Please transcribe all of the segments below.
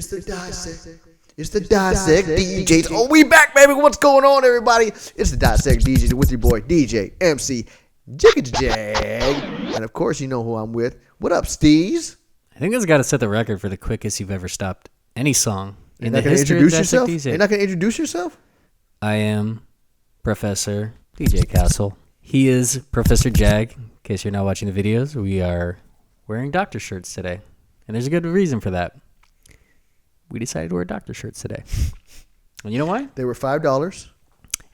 It's the Dissect DJs. Oh, we back, baby. What's going on, everybody? It's the Dissect DJs with your boy, DJ, MC, Jag. And, of course, you know who I'm with. What up, Steez? I think this got to set the record for the quickest you've ever stopped any song in the history of Dissect DJs. You're not going to introduce yourself? I am Professor DJ Castle. He is Professor Jag. In case you're not watching the videos, we are wearing doctor shirts today. And there's a good reason for that. We decided to wear doctor shirts today. And you know why? They were $5.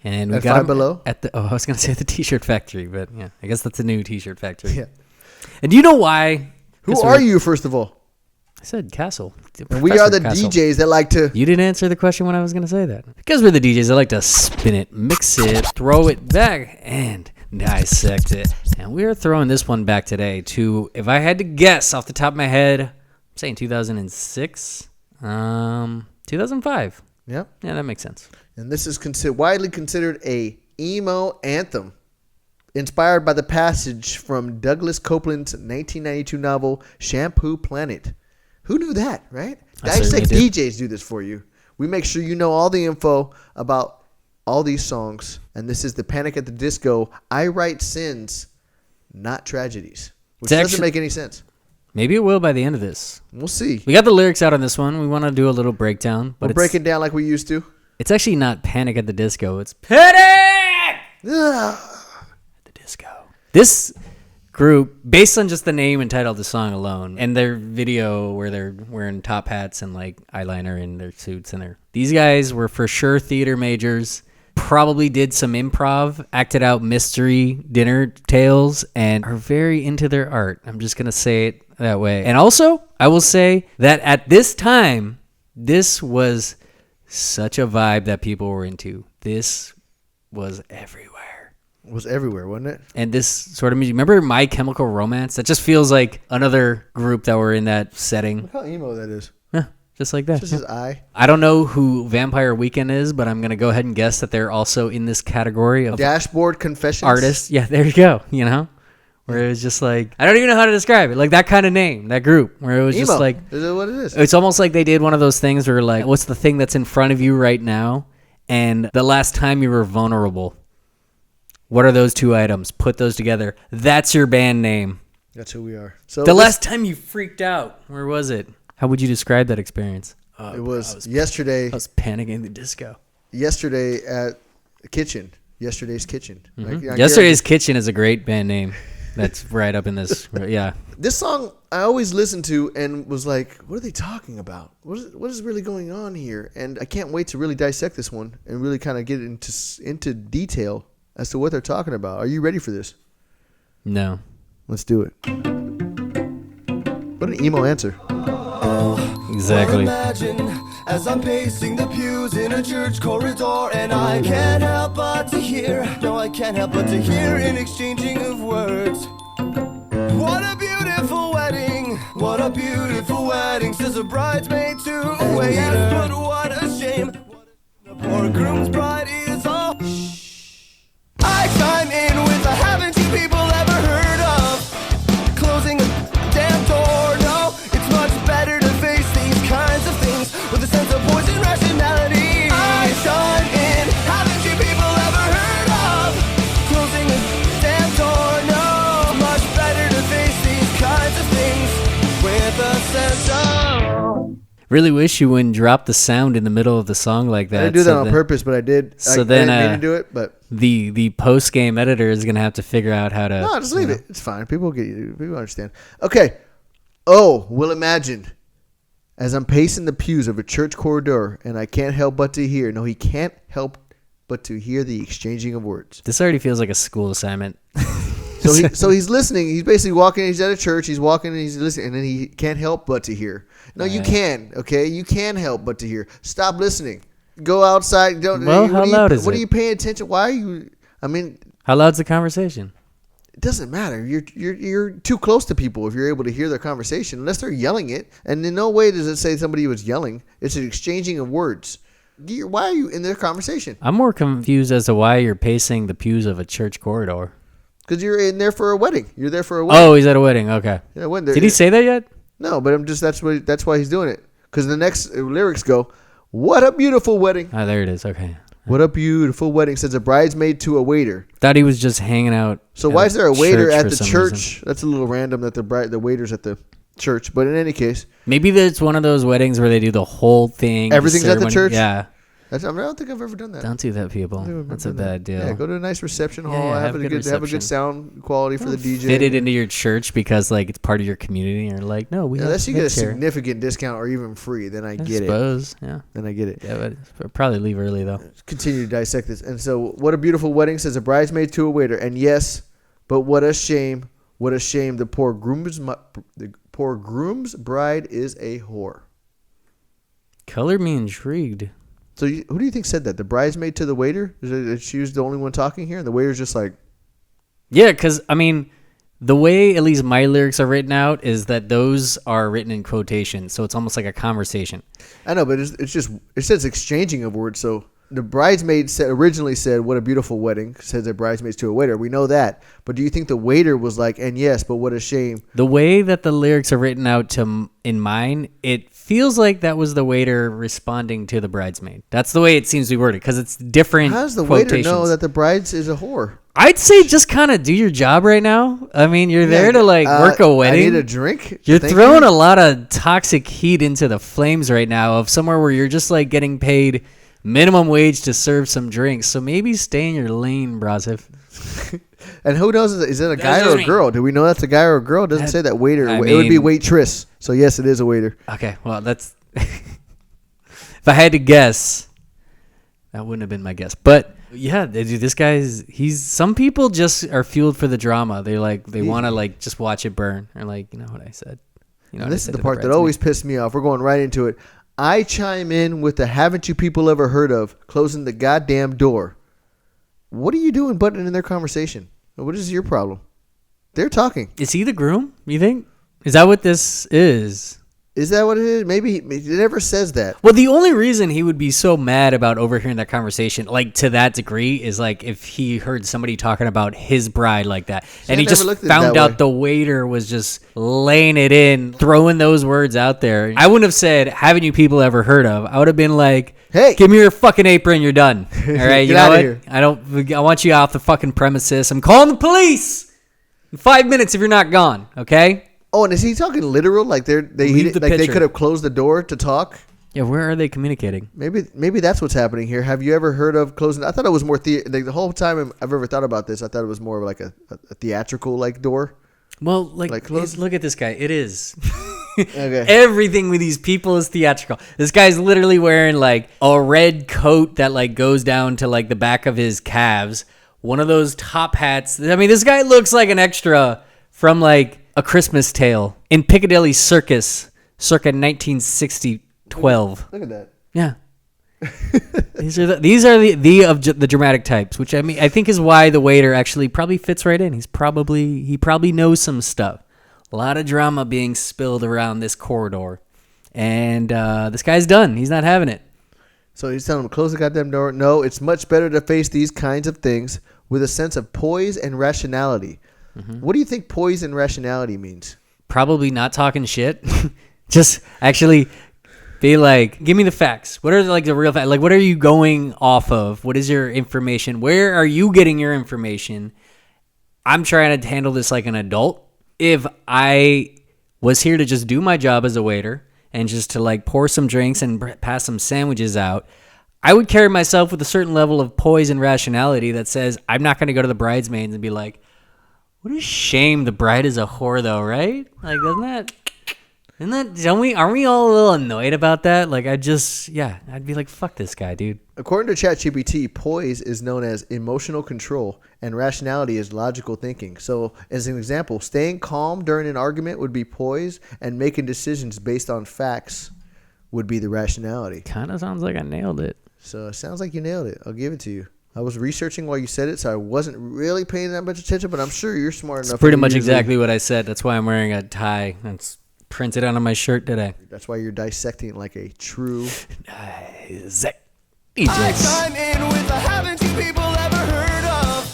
And we at got Five Below. At the I was going to say the T-shirt factory, but yeah, I guess that's a new T-shirt factory. Yeah. And do you know why? Who are you, first of all? I said Castle. And we are the Castle. DJs that like to... You didn't answer the question when I was going to say that. Because we're the DJs that like to spin it, mix it, throw it back, and dissect it. And we're throwing this one back today to, if I had to guess off the top of my head, I'm saying 2006, 2005. Yep. Yeah, that makes sense. And this is widely considered a emo anthem, inspired by the passage from Douglas Copeland's 1992 novel Shampoo Planet. Who knew that, right? Dissect DJs do this for you. We make sure you know all the info about all these songs. And this is the Panic at the Disco, I Write Sins, Not Tragedies. Which doesn't make any sense. Maybe it will by the end of this. We'll see. We got the lyrics out on this one. We want to do a little breakdown. But we'll break it down like we used to. It's actually not Panic at the Disco. It's Panic at the Disco. This group, based on just the name and title of the song alone, and their video where they're wearing top hats and like eyeliner in their suits, and these guys were for sure theater majors. Probably did some improv, acted out mystery dinner tales, and are very into their art. I'm just going to say it that way. And also, I will say that at this time, this was such a vibe that people were into. This was everywhere. It was everywhere, wasn't it? And this sort of music. Remember My Chemical Romance? That just feels like another group that were in that setting. Look how emo that is. Yeah. Just like that. Just his eye. I don't know who Vampire Weekend is, but I'm going to go ahead and guess that they're also in this category of Dashboard Confessions. Artists. Yeah, there you go. You know? Where it was just like, I don't even know how to describe it. Like that kind of name, that group, where it was emo. Just like. Is it what it is? It's almost like they did one of those things where like, what's the thing that's in front of you right now? And the last time you were vulnerable. What are those two items? Put those together. That's your band name. That's who we are. So the last time you freaked out, where was it? How would you describe that experience? Oh, it was yesterday. I was panicking in the disco. Yesterday at the kitchen. Yesterday's Kitchen. Mm-hmm. Like, Yesterday's Kitchen is a great band name. That's right up in this. Yeah. This song I always listened to and was like, what are they talking about? What is really going on here? And I can't wait to really dissect this one and really kind of get into detail as to what they're talking about. Are you ready for this? No. Let's do it. What an emo answer. Exactly. Imagine as I'm pacing the pews in a church corridor, and I can't help but to hear, no, I can't help but to hear an exchanging of words. What a beautiful wedding, what a beautiful wedding, says a bridesmaid to a waiter. Yes, but what a shame, the poor groom's bride is all. I chime in with a haven't you people ever heard of closing a damn door? No, it's much better to face these kinds of things with a sense of poise and rationality. I chime in, haven't you people ever heard of closing a damn door? No, it's much better to face these kinds of things with a sense of... Really wish you wouldn't drop the sound in the middle of the song like that. I didn't do that on purpose, but I did. So I didn't mean to do it, but the post game editor is gonna have to figure out how to. No, just leave it. It's fine. People get you. People understand. Okay. Oh, we'll imagine as I'm pacing the pews of a church corridor, and I can't help but to hear. No, he can't help but to hear the exchanging of words. This already feels like a school assignment. So he's listening. He's basically walking. He's at a church. He's walking and he's listening, and then he can't help but to hear. No, you can. Okay, you can help but to hear. Stop listening. Go outside. Don't. Well, how loud is it? What are you paying attention? Why are you? I mean, how loud's the conversation? It doesn't matter. You're too close to people if you're able to hear their conversation, unless they're yelling it. And in no way does it say somebody was yelling. It's an exchanging of words. Why are you in their conversation? I'm more confused as to why you're pacing the pews of a church corridor. Because you're in there for a wedding. You're there for a wedding. Oh, he's at a wedding. Okay. Yeah, Did he say that yet? No, but that's why he's doing it. Because the next lyrics go, "What a beautiful wedding." Oh, there it is. Okay. What a beautiful wedding, says a bridesmaid to a waiter. Thought he was just hanging out. So why is there a waiter at for the some church? reason. That's a little random that the waiter's at the church. But in any case, Maybe it's one of those weddings where they do the whole thing. Everything's at the ceremony. church? Yeah. I don't think I've ever done that. Don't do that, people. I don't remember That's a that. bad deal. Yeah, go to a nice reception hall. Yeah, have a good reception. sound quality for the DJ. Fit it into your church because like it's part of your community. And you're like, no, we Unless you get a here. significant discount or even free, then I get it. Suppose, yeah. Then I get it. Yeah, but I'll probably leave early though. Continue to dissect this. And so, what a beautiful wedding, says a bridesmaid to a waiter. And yes, but what a shame. What a shame. The poor groom's bride is a whore. Color me intrigued. So who do you think said that? The bridesmaid to the waiter? She was the only one talking here, and the waiter's just like, Yeah, because I mean, the way at least my lyrics are written out is that those are written in quotations, so it's almost like a conversation. I know, but it says exchanging of words. So the bridesmaid originally said, "What a beautiful wedding," says a bridesmaid to a waiter. We know that, but do you think the waiter was like, "And yes, but what a shame"? The way that the lyrics are written out in mine, it feels like that was the waiter responding to the bridesmaid. That's the way it seems to be worded because it's different. How does the quotations. waiter know that the bride is a whore? I'd say just kind of do your job right now. I mean, you're there to like work a wedding. I need a drink. You're throwing a lot of toxic heat into the flames right now of somewhere where you're just like getting paid minimum wage to serve some drinks. So maybe stay in your lane, Brasif. And who knows? Is it a guy or a girl? Do we know that's a guy or a girl? It doesn't say that waiter. It would be waitress. So yes, it is a waiter. Okay, well that's. If I had to guess, that wouldn't have been my guess. But yeah, dude, this guy's. Some people just are fueled for the drama. They want to like just watch it burn. Or like, you know what I said. You know, this is the part that always pissed me off. We're going right into it. I chime in with the "Haven't you people ever heard of?" closing the goddamn door. What are you doing butting in their conversation? What is your problem? They're talking. Is he the groom, you think? Is that what this is? Is that what it is? Maybe it never says that. Well, the only reason he would be so mad about overhearing that conversation, like to that degree, is like if he heard somebody talking about his bride like that, and he just found out the waiter was just laying it in, throwing those words out there. I wouldn't have said, "Haven't you people ever heard of?" I would have been like, "Hey, give me your fucking apron. You're done. All right, you know what? Here. I want you off the fucking premises. I'm calling the police in 5 minutes if you're not gone. Okay." Oh, and is he talking literal? Like they could have closed the door to talk? Yeah, where are they communicating? Maybe that's what's happening here. Have you ever heard of closing? I thought it was more the whole time I've ever thought about this. I thought it was more like a theatrical like door. Well, look at this guy. It is. Okay. Everything with these people is theatrical. This guy's literally wearing like a red coat that like goes down to like the back of his calves. One of those top hats. I mean, this guy looks like an extra from like A Christmas Tale in Piccadilly Circus, circa 1960-12. Look at that. Yeah. These are the dramatic types, which I mean I think is why the waiter actually probably fits right in. He probably knows some stuff. A lot of drama being spilled around this corridor, and this guy's done. He's not having it. So he's telling him, close the goddamn door. No, it's much better to face these kinds of things with a sense of poise and rationality. Mm-hmm. What do you think poise and rationality means? Probably not talking shit. Just actually be like, give me the facts. What are like the real facts? Like, what are you going off of? What is your information? Where are you getting your information? I'm trying to handle this like an adult. If I was here to just do my job as a waiter and just to like pour some drinks and pass some sandwiches out, I would carry myself with a certain level of poise and rationality that says I'm not going to go to the bridesmaids and be like, what a shame the bride is a whore though, right? Like, aren't we all a little annoyed about that? Like, I'd be like, fuck this guy, dude. According to ChatGPT, poise is known as emotional control and rationality is logical thinking. So, as an example, staying calm during an argument would be poise and making decisions based on facts would be the rationality. Kind of sounds like I nailed it. So, it sounds like you nailed it. I'll give it to you. I was researching while you said it, so I wasn't really paying that much attention, but I'm sure you're smart enough. It's pretty much exactly what I said. That's why I'm wearing a tie. That's printed on my shirt today. That's why you're dissecting like a true Dissect I DJs. chime in with a haven't you people ever heard of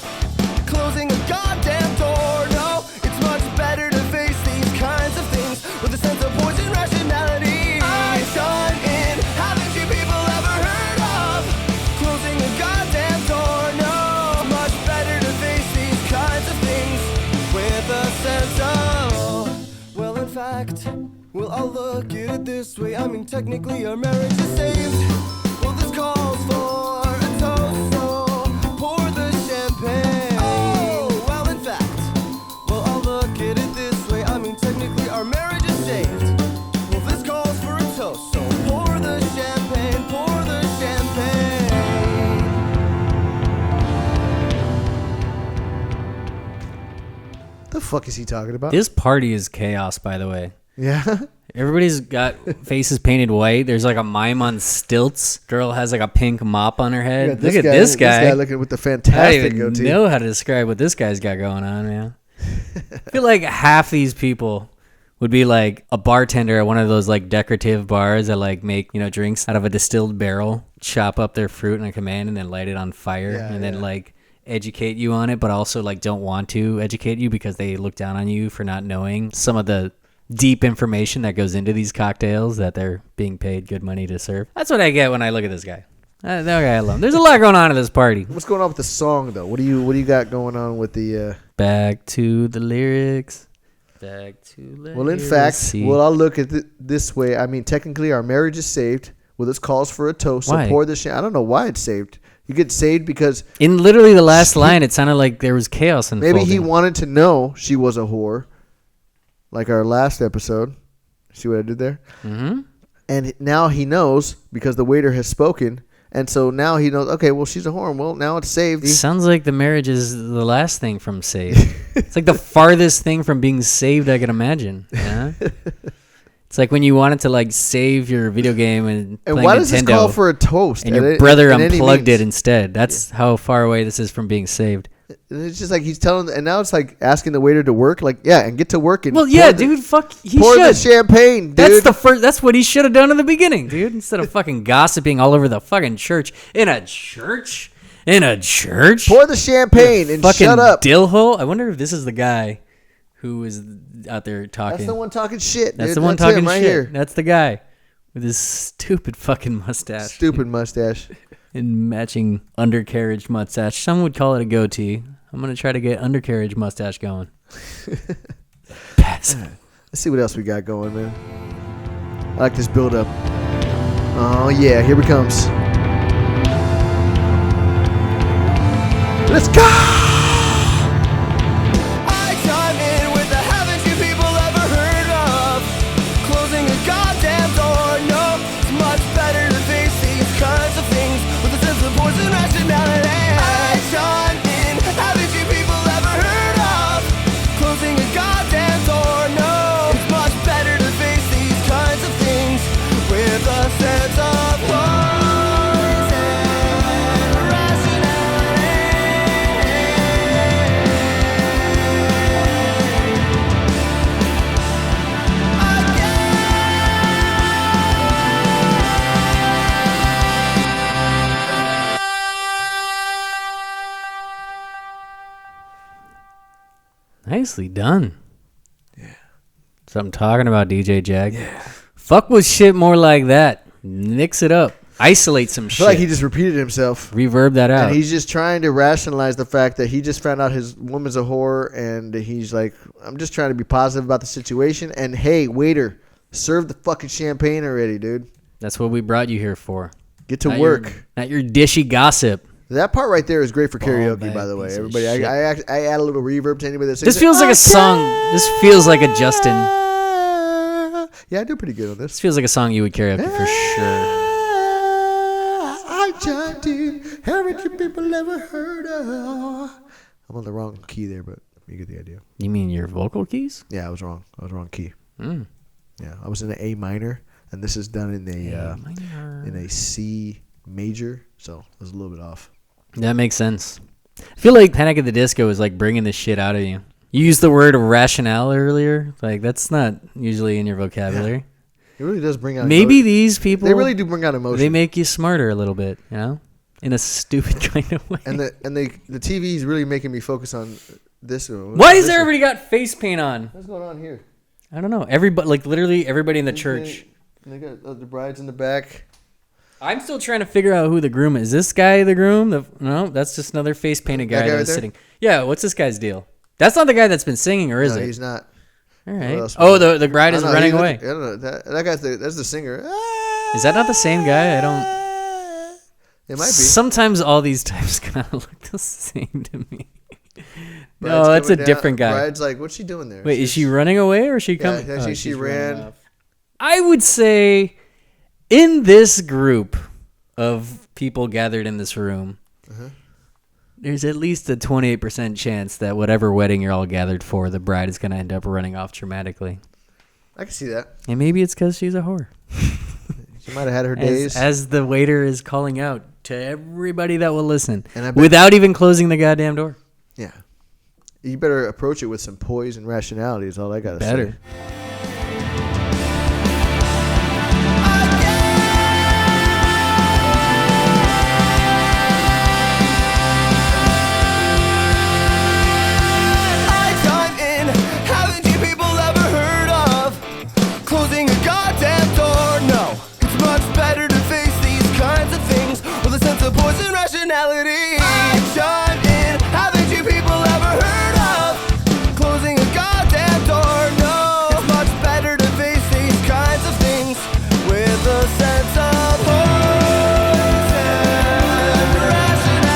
closing a goddamn door? No, it's much better to face these kinds of things with a sense of poise and rationality. I chime Well, I'll look at it this way. I mean, technically our marriage is saved. Well, this calls for a toast, so pour the champagne. Oh, well, in fact, well, I'll look at it this way. I mean, technically our marriage is saved. Well, this calls for a toast, so pour the champagne, pour the champagne. The fuck is he talking about? This party is chaos, by the way. Yeah. Everybody's got faces painted white. There's like a mime on stilts. Girl has like a pink mop on her head. Look at this guy. This guy looking with the I fantastic don't even goatee. know how to describe what this guy's got going on, man. I feel like half these people would be like a bartender at one of those like decorative bars that like make, you know, drinks out of a distilled barrel, chop up their fruit on a command and then light it on fire and then like educate you on it, but also like don't want to educate you because they look down on you for not knowing some of the deep information that goes into these cocktails that they're being paid good money to serve. That's what I get when I look at this guy. That guy alone. There's a lot going on at this party. What's going on with the song though? What do you got going on with the? Back to the lyrics. Back to lyrics. Well, in fact, I'll look at it this way. I mean, technically, our marriage is saved. Well, this calls for a toast. Why? So pour this. I don't know why it's saved. You get saved because in literally the last line, it sounded like there was chaos unfolding. maybe he wanted to know she was a whore, like our last episode. See what I did there? Mm-hmm. And now he knows because the waiter has spoken. And so now he knows, okay, well, she's a whore. Well, now it's saved. Sounds like the marriage is the last thing from saved. It's like the farthest thing from being saved I can imagine. Yeah? It's like when you wanted to like save your video game and why does this call for a toast? And your brother unplugged it instead. That's how far away this is from being saved. It's just like he's telling, and now it's like asking the waiter to work, like, yeah, and get to work. And well, yeah, dude, fuck, he pour should. the champagne, dude. That's the first. That's what he should have done in the beginning, dude. Instead of fucking gossiping all over the fucking church. In a church. Pour the champagne and fucking shut up. Dillhole. I wonder if this is the guy who is out there talking. That's the one talking shit. That's dude. the one That's talking him right shit. here. That's the guy with his stupid fucking mustache. Stupid mustache. And matching undercarriage mustache. Some would call it a goatee. I'm going to try to get undercarriage mustache going. Pass. Let's see what else we got going, man. I like this build up. Oh, yeah. Here it comes. Let's go! I chime in with the haven't you people ever heard of closing a goddamn door? No, it's much better to face these kinds of things with a sense of Poise and rationality. I chime in, haven't you people ever heard of closing a goddamn door? No, it's much better to face these kinds of things with a sense of Poise and rationality. Nicely done. Yeah. So I'm talking about, DJ Jag. Yeah. Fuck with shit more like that. Mix it up. Isolate some I shit. feel like he just repeated himself. Reverb that out. And he's just trying to rationalize the fact that he just found out his woman's a whore, and he's like, I'm just trying to be positive about the situation. And hey, waiter, serve the fucking champagne already, dude. That's what we brought you here for. Get to Not work. Not your dishy gossip. That part right there is great for karaoke, bag by the way. piece of Everybody, shit. I add a little reverb to anybody that sings. This feels like a song. This feels like a Justin. Yeah, I do pretty good on This this. feels like a song you would karaoke for sure. I chimed in. Haven't you people ever heard of? I'm on the wrong key there, but you get the idea. You mean your vocal keys? Yeah, I was wrong. I was wrong key. Mm. Yeah, I was in an A minor, and this is done in a C major, so I was a little bit off. That makes sense. I feel like Panic at the Disco is like bringing this shit out of you. You used the word rationale earlier. Like, that's not usually in your vocabulary. It really does bring out. Maybe these people. They really do bring out emotion. They make you smarter a little bit, you know, in a stupid kind of way. And the TV is really making me focus on this. Why has everybody got face paint on? What's going on here? I don't know. Everybody, like literally everybody in the church. They got the brides in the back. I'm still trying to figure out who the groom is. This guy the groom? No, that's just another face painted guy That guy that right was there? sitting. Yeah, what's this guy's deal? That's not the guy that's been singing, or is No, it? he's not. All right. else Oh, was the bride is running away. I don't know. That guy's that's the singer. Is that not the same guy? I don't. It might be. Sometimes all these types kind of look the same to me. No, Bride's that's a coming down. different guy. Bride's like, what's she doing there? Wait, is she running away or is she coming? Yeah, she she's ran. running off. I would say in this group of people gathered in this room, there's at least a 28% chance that whatever wedding you're all gathered for, the bride is going to end up running off dramatically. I can see that. And maybe it's because she's a whore. She might have had her days. As the waiter is calling out to everybody that will listen And without even closing the goddamn door. Yeah. You better approach it with some poise and rationality is all I got to say. Better. Closing a goddamn door, no. It's much better to face these kinds of things with a sense of poise and rationality. I chime in, haven't you people ever heard of closing a goddamn door, no. It's much better to face these kinds of things with a sense of poise and rationality.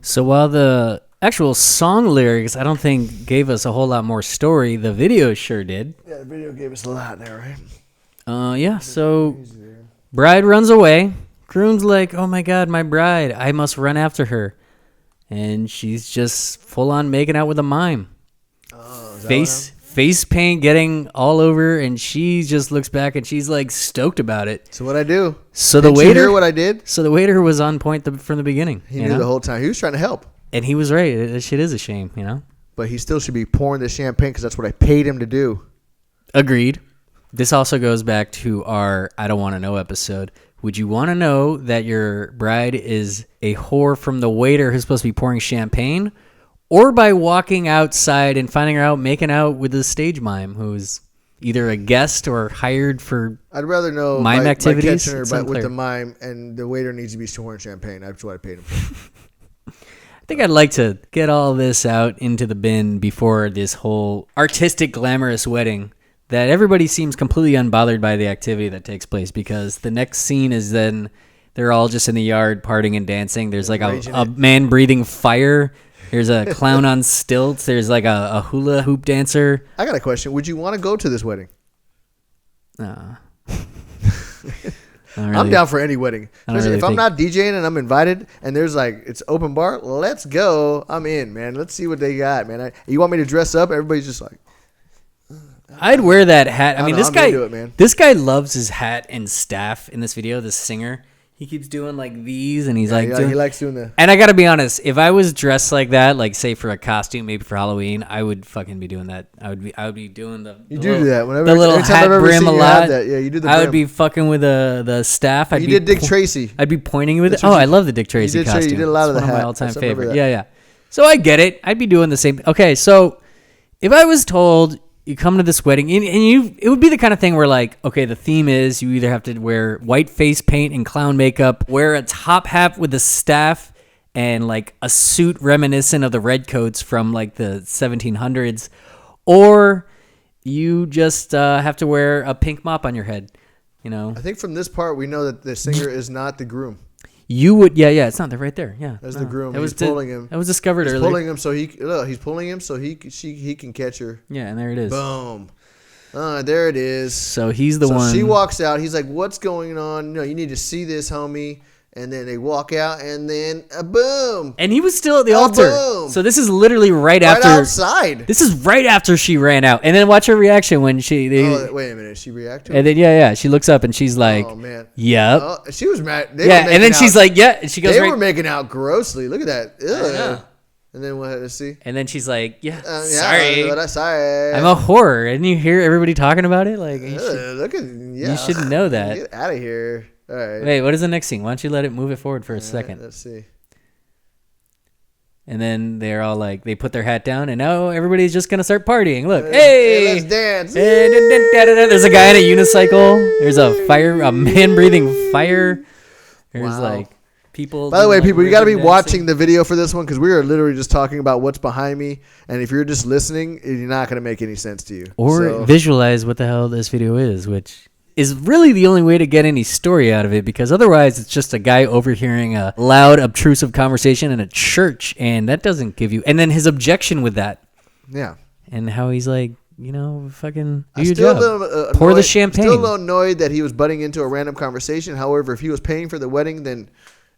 So while the actual song lyrics, I don't think gave us a whole lot more story, the video sure did. Yeah, the video gave us a lot there, right? Yeah, so bride runs away. Groom's like, oh my God, my bride. I must run after her. And she's just full on making out with a mime. Oh, Face paint getting all over, and she just looks back and she's like stoked about it. So what I do? So the Did you waiter, hear what I did? So the waiter was on point from the beginning. He knew the whole time. He was trying to help. And he was right. This shit is a shame, you know? But he still should be pouring the champagne because that's what I paid him to do. Agreed. This also goes back to our I Don't Want to Know episode. Would you want to know that your bride is a whore from the waiter who's supposed to be pouring champagne, or by walking outside and finding her out making out with the stage mime who's either a guest or hired for I'd rather know mime activities? by catching her It's with unclear. the mime, and the waiter needs to be pouring champagne. That's what I paid him for. I think I'd like to get all this out into the bin before this whole artistic, glamorous wedding that everybody seems completely unbothered by the activity that takes place, because the next scene is then they're all just in the yard partying and dancing. There's like a man breathing fire. There's a clown on stilts. There's like a hula hoop dancer. I got a question. Would you want to go to this wedding? I'm down for any wedding. Especially if I'm not DJing and I'm invited and there's like, it's open bar, let's go. I'm in, man. Let's see what they got, man. You want me to dress up? Everybody's just like. I'd wear that hat. I mean, this guy, into it, man. this guy loves his hat and staff in this video, this singer. He keeps doing like these, and he's He likes doing the. And I gotta be honest, if I was dressed like that, like say for a costume, maybe for Halloween, I would fucking be doing that. I would be doing the. You do that whenever the little every time hat I've ever brim seen a you lot. have that. Yeah, you do the. I brim. would be fucking with the staff. You did Dick Tracy. I'd be pointing with it. That's what I love the Dick Tracy you did say costume. you did a lot of It's the one hat. of my all-time I remember favorite. that. Yeah. So I get it. I'd be doing the same. Okay, so if I was told you come to this wedding and it would be the kind of thing where like, okay, the theme is you either have to wear white face paint and clown makeup, wear a top hat with a staff, and like a suit reminiscent of the redcoats from like the 1700s, or you just have to wear a pink mop on your head. You know, I think from this part we know that the singer is not the groom. You would, yeah, it's not. They're right there, yeah. That's the groom. That He's pulling him. That was discovered He's earlier. pulling him so he's pulling him so he can catch her. Yeah, and there it is. Boom. There it is. So he's the So one. she walks out. He's like, "What's going on? No, you need to see this, homie." And then they walk out, and then boom. And he was still at the Oh, altar. boom. So this is literally right Right after. outside. This is right after she ran out. And then watch her reaction when she. Wait a minute. She reacted. And then yeah, she looks up and she's like, "Oh man, yep." Oh, she was mad. Yeah, and then she's like, yeah, and she goes They right. were making out grossly. Look at that. Ugh. And then what? Let's see. And then she's like, Sorry. I'm a whore. And you hear everybody talking about it? Like, you should know that. Get out of here. All right. Wait, what is the next scene? Why don't you let it move it forward for a second? Let's see. And then they're all like, they put their hat down, and now everybody's just going to start partying. Look, hey! Let's dance. There's a guy in a unicycle. There's a man breathing fire. There's like people. By the way, people, you got to be watching the video for this one because we are literally just talking about what's behind me. And if you're just listening, you're not going to make any sense to you. Or visualize what the hell this video is, which is really the only way to get any story out of it, because otherwise it's just a guy overhearing a loud, obtrusive conversation in a church, and that doesn't give you... And then his objection with that. Yeah. And how he's like, fucking do your job. Pour the champagne. Still a little annoyed that he was butting into a random conversation. However, if he was paying for the wedding, then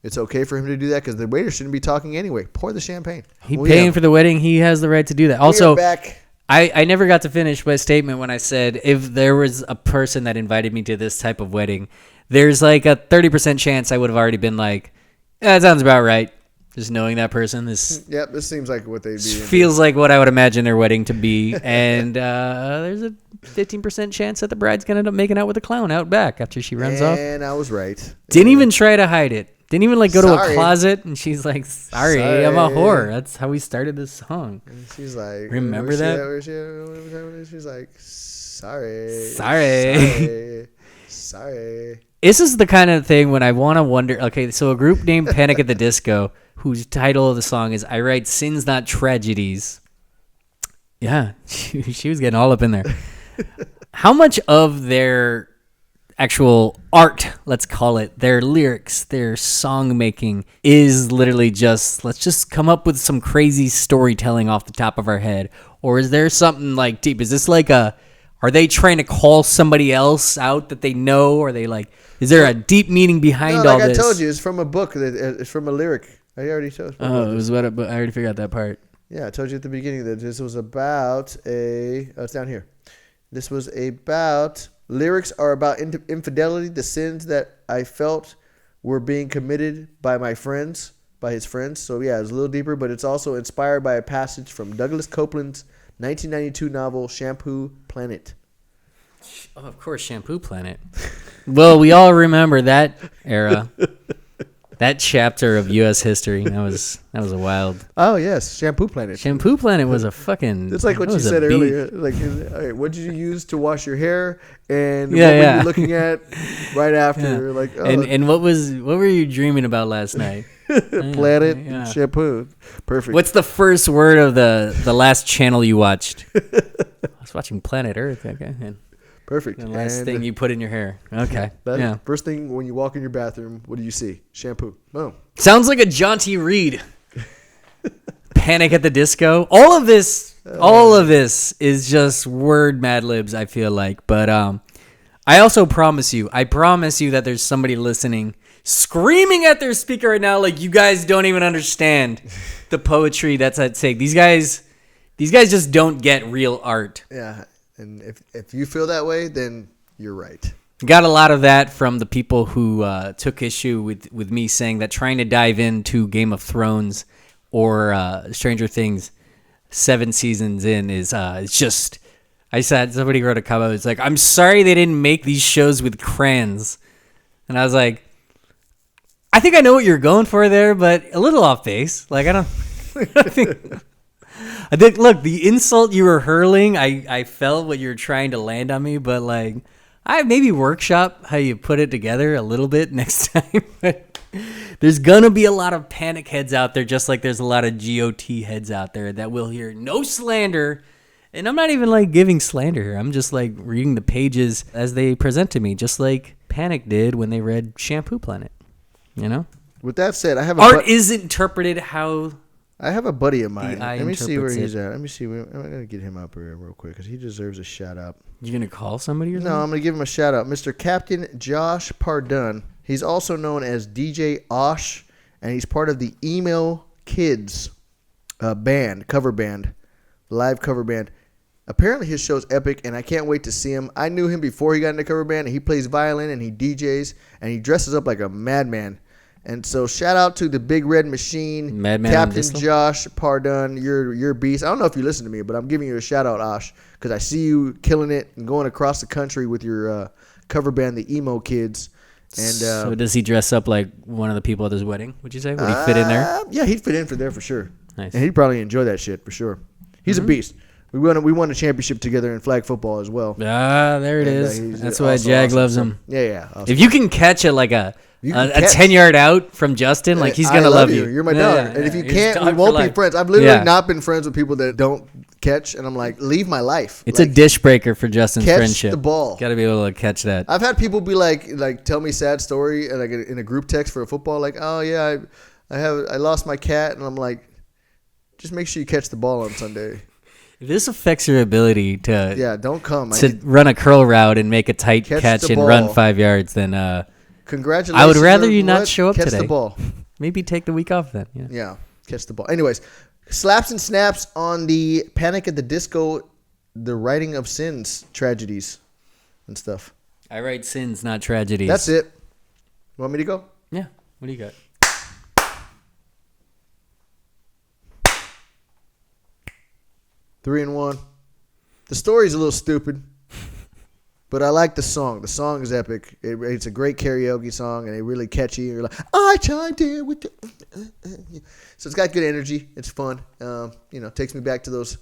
it's okay for him to do that because the waiter shouldn't be talking anyway. Pour the champagne. He's paying for the wedding. He has the right to do that. Also, back. I never got to finish my statement when I said if there was a person that invited me to this type of wedding, there's like a 30% chance I would have already been like, that sounds about right. Just knowing that person. This seems like what they'd be. Feels like what I would imagine their wedding to be. And there's a 15% chance that the bride's going to end up making out with a clown out back after she runs off. And I was right. Didn't even try to hide it. Didn't even go to a closet, and she's like, sorry, I'm a whore. That's how we started this song. And she's like, remember that? She's like, sorry. This is the kind of thing when I want to wonder, okay, so a group named Panic at the Disco, whose title of the song is I Write Sins Not Tragedies. Yeah, she was getting all up in there. How much of their actual art, let's call it, their lyrics, their song making is literally just, let's just come up with some crazy storytelling off the top of our head? Or is there something like deep? Is this like are they trying to call somebody else out that they know? Or are they like, is there a deep meaning behind all this? I told you, it's from a book. It's from a lyric. I already told you. Oh, it was what? I already figured out that part. Yeah, I told you at the beginning that this was about it's down here. This was about... Lyrics are about infidelity, the sins that I felt were being committed by my friends, by his friends. So yeah, it's a little deeper, but it's also inspired by a passage from Douglas Copeland's 1992 novel, Shampoo Planet. Oh, of course, Shampoo Planet. Well, we all remember that era. That chapter of U.S. history, that was a wild. Oh yes, Shampoo Planet. Shampoo Planet was a fucking. It's like what you said earlier. Like, what did you use to wash your hair, and what were you looking at right after? Like, and what were you dreaming about last night? Planet shampoo. Perfect. What's the first word of the last channel you watched? I was watching Planet Earth. Okay. Perfect. The last thing you put in your hair. Okay. First thing when you walk in your bathroom, what do you see? Shampoo. Boom. Sounds like a jaunty read. Panic at the Disco. All of this is just word madlibs, I feel like. But I also promise you that there's somebody listening screaming at their speaker right now like you guys don't even understand the poetry that's at stake. These guys just don't get real art. Yeah. And if you feel that way, then you're right. Got a lot of that from the people who took issue with me saying that trying to dive into Game of Thrones or Stranger Things 7 seasons in is it's just... I said, somebody wrote a comment, it's like, I'm sorry they didn't make these shows with crayons. And I was like, I think I know what you're going for there, but a little off base. Like, I think, look, the insult you were hurling, I felt what you were trying to land on me, but like, I maybe workshop how you put it together a little bit next time. But there's gonna be a lot of panic heads out there, just like there's a lot of GOT heads out there that will hear no slander. And I'm not even like giving slander here. I'm just like reading the pages as they present to me, just like Panic did when they read Shampoo Planet. You know? With that said, I have art is interpreted how... I have a buddy of mine. Let me see where he's at. Let me see. I'm going to get him up here real quick because he deserves a shout out. You going to call somebody or something? No, I'm going to give him a shout out. Mr. Captain Josh Pardun. He's also known as DJ Osh, and he's part of the Emo Kids band, cover band, live cover band. Apparently his show's epic, and I can't wait to see him. I knew him before he got into cover band, and he plays violin, and he DJs, and he dresses up like a madman. And so shout out to the Big Red Machine, Madman Captain Distal. Josh Pardon. You're a beast. I don't know if you listen to me, but I'm giving you a shout out, Osh, because I see you killing it and going across the country with your cover band, the Emo Kids. And so does he dress up like one of the people at his wedding? Would you say? Would he fit in there? Yeah, he'd fit in for there for sure. Nice. And he'd probably enjoy that shit for sure. He's a beast. We won a championship together in flag football as well. Ah, there it And, is. he's That's why also Jag awesome. loves So, him. Yeah. Awesome. If you can catch it like a You can catch. 10-yard out from Justin, like he's I gonna love you. You're my Yeah, dog. yeah, And if you he's can't, dog we for won't be life. friends. I've literally Yeah. not been friends with people that don't catch, and I'm like, leave my life. It's a dish breaker for Justin's catch friendship. the ball. Got to be able to catch that. I've had people be like tell me sad story like in a group text for a football, like, oh yeah, I lost my cat, and I'm like, just make sure you catch the ball on Sunday. If this affects your ability to Yeah, don't come. run a curl route and make a tight Catch catch the and ball. run 5 yards, then Congratulations. I would rather you or not what? show up catch today. the ball. maybe take the week off then. Yeah. Yeah, catch the ball. Anyways, slaps and snaps on the Panic at the Disco, the Writing of Sins Tragedies and stuff. I write sins, not tragedies. That's it. Want me to go? Yeah. What do you got? Three and one. The story's a little stupid, but I like the song. The song is epic. It's a great karaoke song, and it's really catchy. You're like, I chimed in with the... So it's got good energy. It's fun. Takes me back to those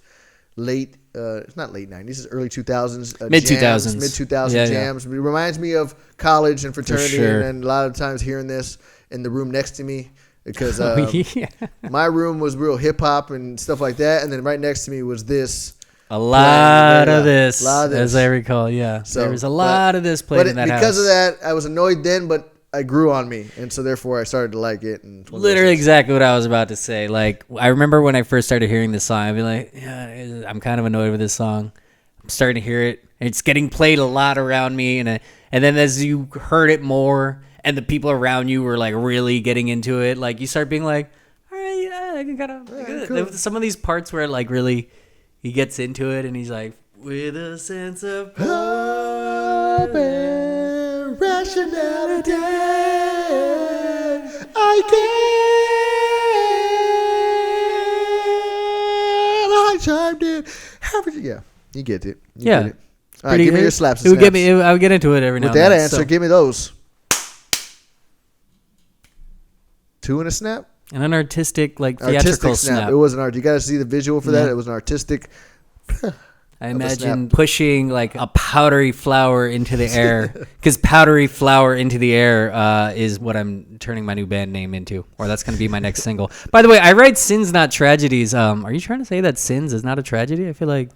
late... it's not late 90s. It's early 2000s. Mid-2000s. Mid-2000s Yeah, jams. It reminds me of college and fraternity, sure. and a lot of times hearing this in the room next to me. Because Yeah. my room was real hip hop and stuff like that, and then right next to me was this. A lot of this, lot of this. as I recall. Yeah, So, there was a lot of this played in that house. Because of that, I was annoyed then, but I grew on me, and so therefore I started to like it. And it's one of those Literally things. exactly what I was about to say. Like, I remember when I first started hearing this song, I'd be like, yeah, I'm kind of annoyed with this song. I'm starting to hear it. It's getting played a lot around me, and then as you heard it more, and the people around you were like really getting into it, like you start being like, all right, yeah, I can kind of. Cool. Some of these parts where like really he gets into it, and he's like, with a sense of Hope and rationality, I chimed in. Yeah, you get it. You Yeah. get it. All right, give me your slaps and It would get snaps. me. I would get into it every now With and that then. answer, so. give me those. 2 and a snap? And an artistic, like theatrical Artistic snap. snap. It was an art. You got to see the visual for that. Yeah. It was an artistic. I a imagine snap. pushing like a powdery flower into the air, because powdery flower into the air is what I'm turning my new band name into, or that's going to be my next single. By the way, I write Sins Not Tragedies. Are you trying to say that sins is not a tragedy? I feel like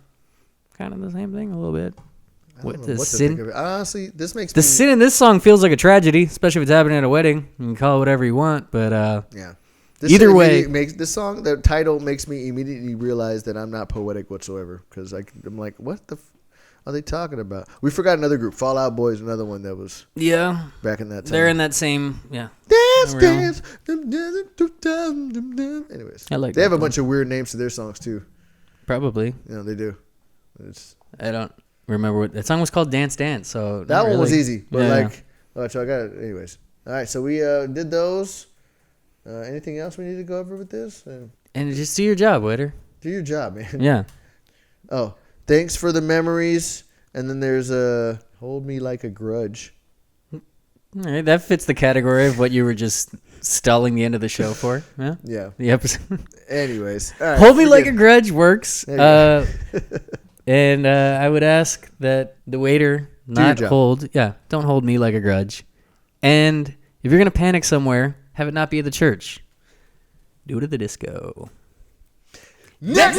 kind of the same thing a little bit. I don't What know the what to sin? think of it. Honestly, this makes The me. sin in this song feels like a tragedy, especially if it's happening at a wedding. You can call it whatever you want, but Yeah. Either way- this song, the title makes me immediately realize that I'm not poetic whatsoever, because I'm like, what the are they talking about? We forgot another group, Fall Out Boy is another one that was yeah, back in that time. they're in that same Dance, realm. dance. Anyways, I like they have that a bunch of weird names to their songs too. probably. They do. It's I don't remember what that song was called. Dance Dance. So that not one was really. easy, but Yeah. so I got it. Anyways, all right. So we did those. Anything else we need to go over with this? And just do your job, waiter. Do your job, man. Yeah. Oh, thanks for the memories. And then there's Hold Me Like a Grudge. All right, that fits the category of what you were just stalling the end of the show for. Yeah. Yeah. The episode. Anyways. All right, Hold Me we're Like good. a Grudge works. There you And I would ask that the waiter your not job. hold. Yeah. Don't hold me like a grudge. And if you're going to panic somewhere, have it not be at the church. Do it at the disco. Next.